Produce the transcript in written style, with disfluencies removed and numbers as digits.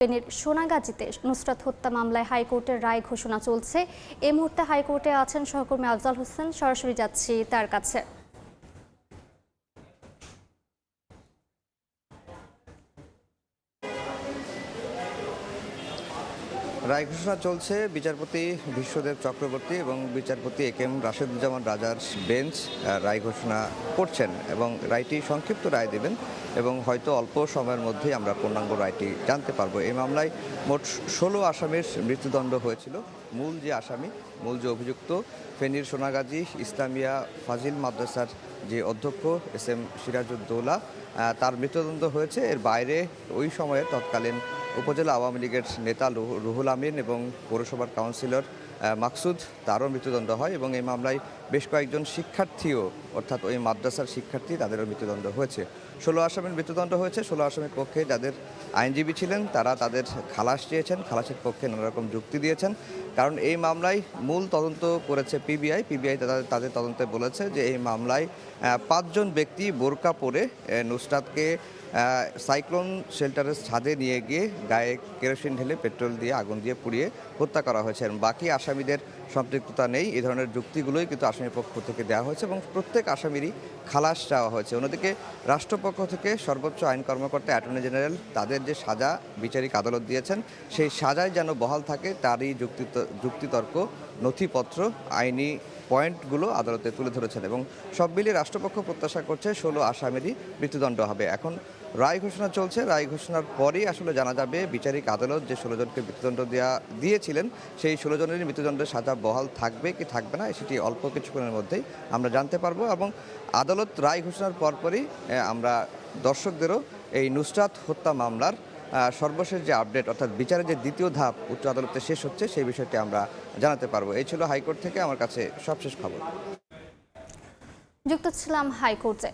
ফেনীর সোনাগাজীতে নুসরাত হত্যা মামলায় হাইকোর্টের রায় ঘোষণা চলছে। এই মুহূর্তে হাইকোর্টে আছেন সহকর্মী আফজাল হোসেন, সরাসরি যাচ্ছি তার কাছে। রায় ঘোষণা চলছে। বিচারপতি বিশ্বদেব চক্রবর্তী এবং বিচারপতি এ.কে.এম. রাশেদুজ্জামান রাজার বেঞ্চ রায় ঘোষণা করছেন এবং রায়টি সংক্ষিপ্ত রায় দেবেন এবং হয়তো অল্প সময়ের মধ্যেই আমরা পূর্ণাঙ্গ রায়টি জানতে পারবো। এই মামলায় মোট 16 আসামির মৃত্যুদণ্ড হয়েছিল। মূল যে অভিযুক্ত ফেনীর সোনাগাজী ইসলামিয়া ফাজিল মাদ্রাসার যে অধ্যক্ষ এস.এম. সিরাজউদ্দৌলা, তার মৃত্যুদণ্ড হয়েছে। এর বাইরে ওই সময়ে তৎকালীন উপজেলা আওয়ামী লীগের নেতা রুহুল আমিন এবং পৌরসভার কাউন্সিলর মাকসুদ, তারও মৃত্যুদণ্ড হয় এবং এই মামলায় বেশ কয়েকজন শিক্ষার্থীও, অর্থাৎ ওই মাদ্রাসার শিক্ষার্থী, তাদেরও মৃত্যুদণ্ড হয়েছে। 16 আসামির মৃত্যুদণ্ড হয়েছে। 16 আসামির পক্ষে যাদের আইনজীবী ছিলেন তারা তাদের খালাস চেয়েছেন, খালাসের পক্ষে নানা রকম যুক্তি দিয়েছেন। কারণ এই মামলায় মূল তদন্ত করেছে পিবিআই। তাদের তদন্তে বলেছে যে এই মামলায় 5 জন ব্যক্তি বোরকা পরে নুসরাতকে সাইক্লোন শেল্টারের ছাদে নিয়ে গিয়ে গায়ে কেরোসিন ঢেলে পেট্রোল দিয়ে আগুন দিয়ে পুড়িয়ে হত্যা করা হয়েছে এবং বাকি আসামিদের সম্পৃক্ততা নেই, এই ধরনের যুক্তিগুলোই কিন্তু আসামির পক্ষ থেকে দেওয়া হয়েছে এবং প্রত্যেক আসামিরই খালাস চাওয়া হয়েছে। অন্যদিকে রাষ্ট্রপক্ষ থেকে সর্বোচ্চ আইন কর্মকর্তা অ্যাটর্নি জেনারেল তাদের যে সাজা বিচারিক আদালত দিয়েছেন সেই সাজায় যেন বহাল থাকে তারই যুক্তিতর্ক, নথিপত্র, আইনি পয়েন্টগুলো আদালতে তুলে ধরেছেন এবং সব মিলিয়ে রাষ্ট্রপক্ষ প্রত্যাশা করছে 16 আসামিরই মৃত্যুদণ্ড হবে। এখন রায় ঘোষণা চলছে। রায় ঘোষণার পরেই আসলে জানা যাবে বিচারিক আদালত যে 16 জনকে মৃত্যুদণ্ড দিয়েছিলেন সেই 16 জনেরই মৃত্যুদণ্ডের সাজা বহাল থাকবে কি থাকবে না, সেটি অল্প কিছুক্ষণের মধ্যেই আমরা জানতে পারবো এবং আদালত রায় ঘোষণার পরপরই আমরা দর্শকদেরও এই নুসরাত হত্যা মামলার সর্বশেষ যে আপডেট, অর্থাৎ বিচারের যে দ্বিতীয় ধাপ উচ্চ আদালতে শেষ হচ্ছে সেই বিষয়টি আমরা জানাতে পারবো। এই ছিল হাইকোর্ট থেকে আমার কাছে সবশেষ খবর। যুক্ত ছিলাম হাইকোর্টে।